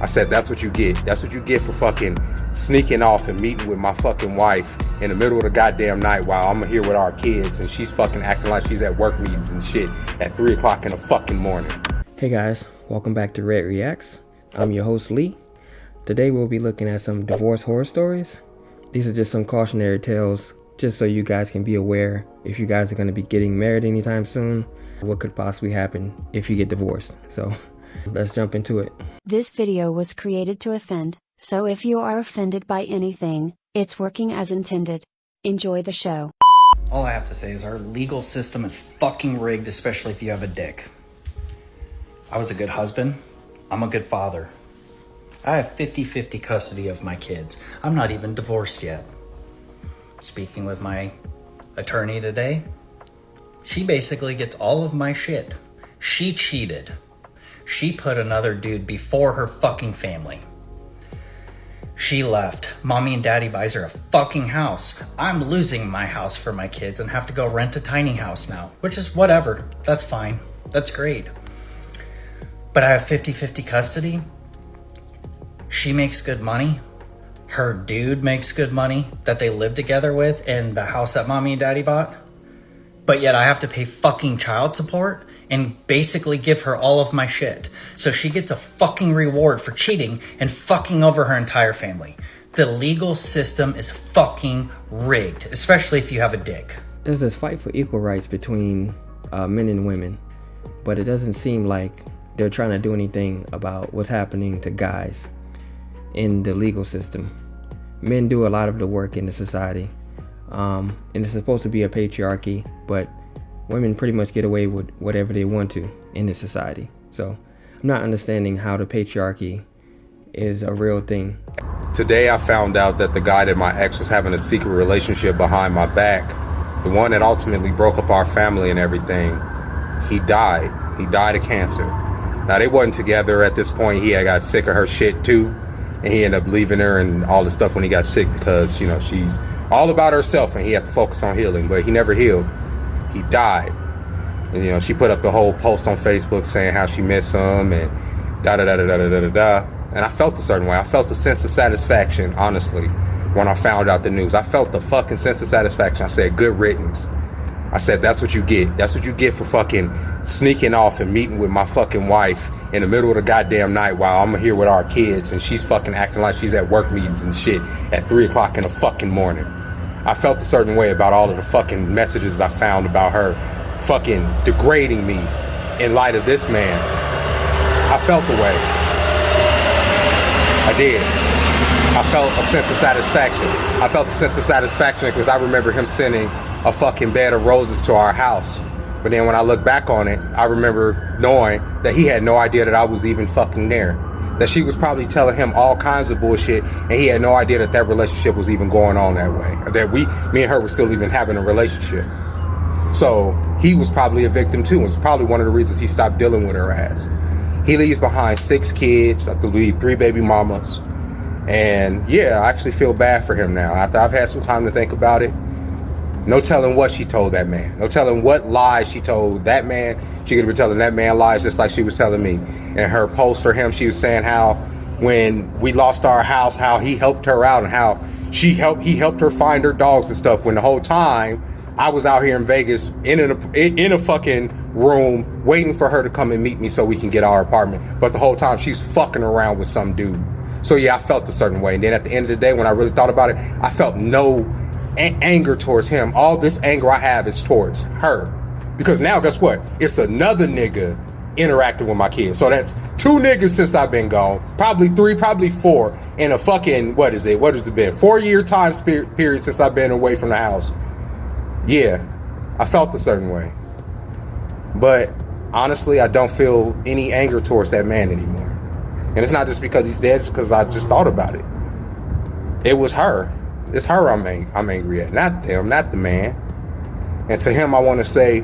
I said, that's what you get. That's what you get for fucking sneaking off and meeting with my fucking wife in the middle of the goddamn night while I'm here with our kids and she's fucking acting like she's at work meetings and shit at 3 o'clock in the fucking morning. Hey guys, welcome back to Red Reacts. I'm your host Lee. Today we'll be looking at some divorce horror stories. These are just some cautionary tales, just so you guys can be aware if you guys are going to be getting married anytime soon, what could possibly happen if you get divorced. So let's jump into it. This video was created to offend, so if you are offended by anything, it's working as intended. Enjoy the show. All I have to say is our legal system is fucking rigged, especially if you have a dick. I was a good husband. I'm a good father. I have 50-50 custody of my kids. I'm not even divorced yet. Speaking with my attorney today, she basically gets all of my shit. She cheated. She put another dude before her fucking family. She left. Mommy and daddy buys her a fucking house. I'm losing my house for my kids and have to go rent a tiny house now, which is whatever. That's fine. That's great. But I have 50-50 custody. She makes good money. Her dude makes good money that they live together with in the house that mommy and daddy bought. But yet I have to pay fucking child support and basically give her all of my shit. So she gets a fucking reward for cheating and fucking over her entire family. The legal system is fucking rigged, especially if you have a dick. There's this fight for equal rights between men and women, but it doesn't seem like they're trying to do anything about what's happening to guys in the legal system. Men do a lot of the work in the society, and it's supposed to be a patriarchy, but women pretty much get away with whatever they want to in this society. So I'm not understanding how the patriarchy is a real thing. Today I found out that the guy that my ex was having a secret relationship behind my back, the one that ultimately broke up our family and everything, he died. He died of cancer. Now they wasn't together at this point. He had got sick of her shit too, and he ended up leaving her and all the stuff when he got sick because, you know, she's all about herself and he had to focus on healing, but he never healed. He died. And, you know, she put up the whole post on Facebook saying how she missed him and da-da-da-da-da-da-da-da. And I felt a certain way. I felt a sense of satisfaction, honestly, when I found out the news. I felt the fucking sense of satisfaction. I said, good riddance. I said, that's what you get. That's what you get for fucking sneaking off and meeting with my fucking wife in the middle of the goddamn night while I'm here with our kids and she's fucking acting like she's at work meetings and shit at 3 o'clock in the fucking morning. I felt a certain way about all of the fucking messages I found about her fucking degrading me in light of this man. I felt the way. I did. I felt a sense of satisfaction. I felt a sense of satisfaction because I remember him sending a fucking bed of roses to our house. But then when I look back on it, I remember knowing that he had no idea that I was even fucking there. That she was probably telling him all kinds of bullshit and he had no idea that that relationship was even going on that way. That me and her were still even having a relationship. So he was probably a victim too. It's probably one of the reasons he stopped dealing with her ass. He leaves behind 6 kids, I believe 3 baby mamas. And yeah, I actually feel bad for him now. After I've had some time to think about it, no telling what she told that man. No telling what lies she told that man. She could have been telling that man lies just like she was telling me. In her post for him, she was saying how when we lost our house, how he helped her out and how he helped her find her dogs and stuff, when the whole time I was out here in Vegas in a fucking room waiting for her to come and meet me so we can get our apartment. But the whole time she's fucking around with some dude. So yeah, I felt a certain way. And then at the end of the day, when I really thought about it, I felt no anger towards him. All this anger I have is towards her, because now guess what? It's another nigga interacting with my kids. So that's 2 niggas since I've been gone, probably 3, probably 4 in a fucking, what has it been, 4-year time period since I've been away from the house. Yeah, I felt a certain way, but honestly I don't feel any anger towards that man anymore. And it's not just because he's dead, it's because I just thought about it. It was her. It's her I'm angry at, not them, not the man. And to him, I want to say,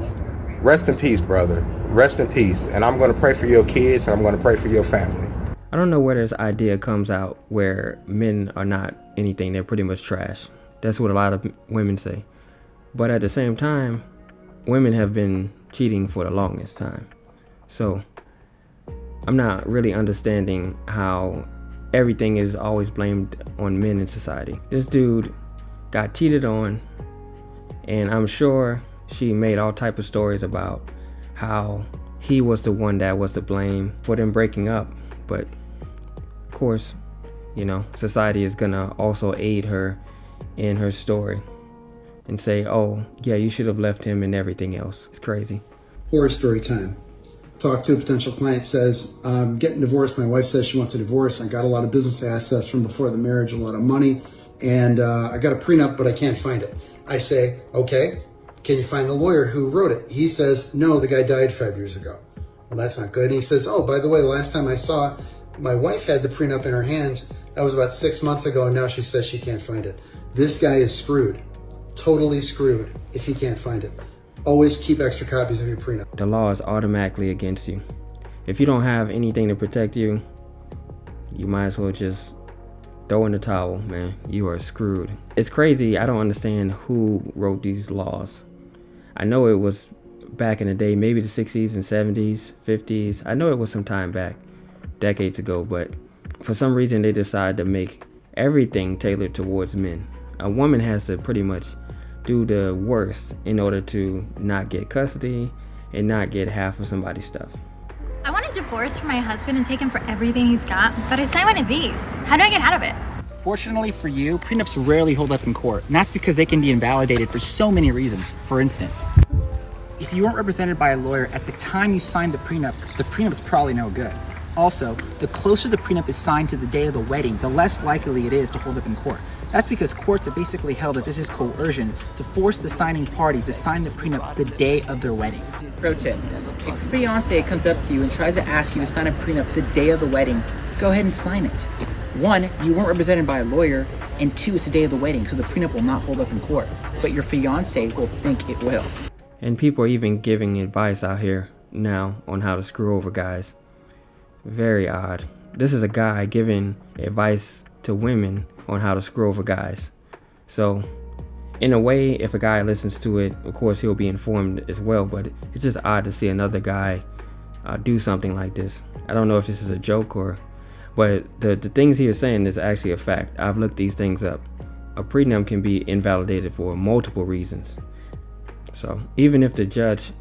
rest in peace, brother. Rest in peace. And I'm going to pray for your kids, and I'm going to pray for your family. I don't know where this idea comes out where men are not anything. They're pretty much trash. That's what a lot of women say. But at the same time, women have been cheating for the longest time. So I'm not really understanding how everything is always blamed on men in society. This dude got cheated on, and I'm sure she made all type of stories about how he was the one that was to blame for them breaking up. But of course, you know, society is gonna also aid her in her story and say, oh yeah, you should have left him and everything else. It's crazy. Horror story time. Talk to a potential client, says, I'm getting divorced. My wife says she wants a divorce. I got a lot of business assets from before the marriage, a lot of money, and I got a prenup, but I can't find it. I say, okay, can you find the lawyer who wrote it? He says, no, the guy died 5 years ago. Well, that's not good. And he says, oh, by the way, the last time I saw, my wife had the prenup in her hands. That was about 6 months ago, and now she says she can't find it. This guy is screwed, totally screwed if he can't find it. Always keep extra copies of your prenup. The law is automatically against you. If you don't have anything to protect you, you might as well just throw in the towel, man. You are screwed. It's crazy. I don't understand who wrote these laws. I know it was back in the day, maybe the 60s and 70s, 50s. I know it was some time back, decades ago, but for some reason they decided to make everything tailored towards men. A woman has to pretty much do the worst in order to not get custody and not get half of somebody's stuff. I want a divorce from my husband and take him for everything he's got, but I signed one of these. How do I get out of it? Fortunately for you, prenups rarely hold up in court, and that's because they can be invalidated for so many reasons. For instance, if you weren't represented by a lawyer at the time you signed the prenup is probably no good. Also, the closer the prenup is signed to the day of the wedding, the less likely it is to hold up in court. That's because courts have basically held that this is coercion to force the signing party to sign the prenup the day of their wedding. Pro tip, if your fiance comes up to you and tries to ask you to sign a prenup the day of the wedding, go ahead and sign it. 1, you weren't represented by a lawyer, and 2, it's the day of the wedding, so the prenup will not hold up in court, but your fiance will think it will. And people are even giving advice out here now on how to screw over guys. Very odd. This is a guy giving advice to women on how to screw over guys. So in a way, if a guy listens to it, of course he'll be informed as well, but it's just odd to see another guy do something like this. I don't know if this is a joke but the things he is saying is actually a fact. I've looked these things up. A prenup can be invalidated for multiple reasons. So even if the judge,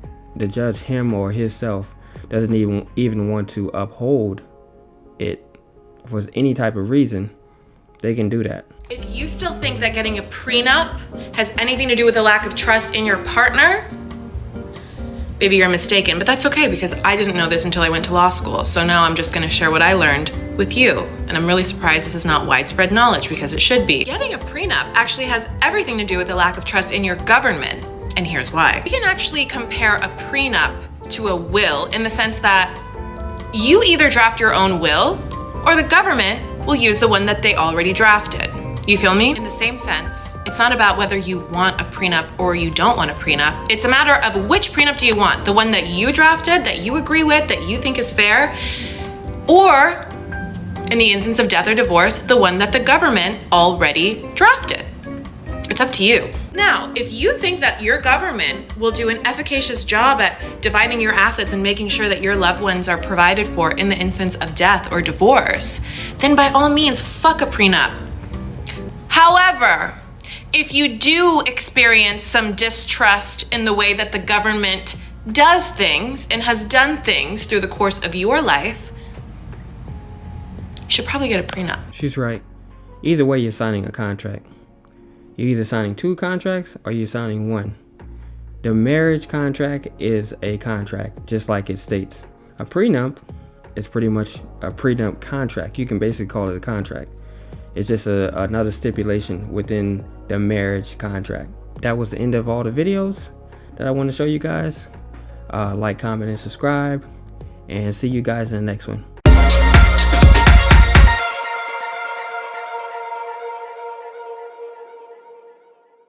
him or himself, doesn't even want to uphold it for any type of reason, they can do that. If you still think that getting a prenup has anything to do with a lack of trust in your partner, maybe you're mistaken, but that's okay because I didn't know this until I went to law school. So now I'm just gonna share what I learned with you. And I'm really surprised this is not widespread knowledge because it should be. Getting a prenup actually has everything to do with a lack of trust in your government. And here's why. We can actually compare a prenup to a will in the sense that you either draft your own will or the government will use the one that they already drafted. You feel me? In the same sense, it's not about whether you want a prenup or you don't want a prenup. It's a matter of which prenup do you want? The one that you drafted, that you agree with, that you think is fair, or in the instance of death or divorce, the one that the government already drafted. It's up to you. Now, if you think that your government will do an efficacious job at dividing your assets and making sure that your loved ones are provided for in the instance of death or divorce, then by all means, fuck a prenup. However, if you do experience some distrust in the way that the government does things and has done things through the course of your life, you should probably get a prenup. She's right. Either way, you're signing a contract. You're either signing 2 contracts or you're signing 1. The marriage contract is a contract, just like it states. A prenup is pretty much a prenup contract. You can basically call it a contract. It's just another stipulation within the marriage contract. That was the end of all the videos that I want to show you guys. Like, comment, and subscribe. And see you guys in the next one.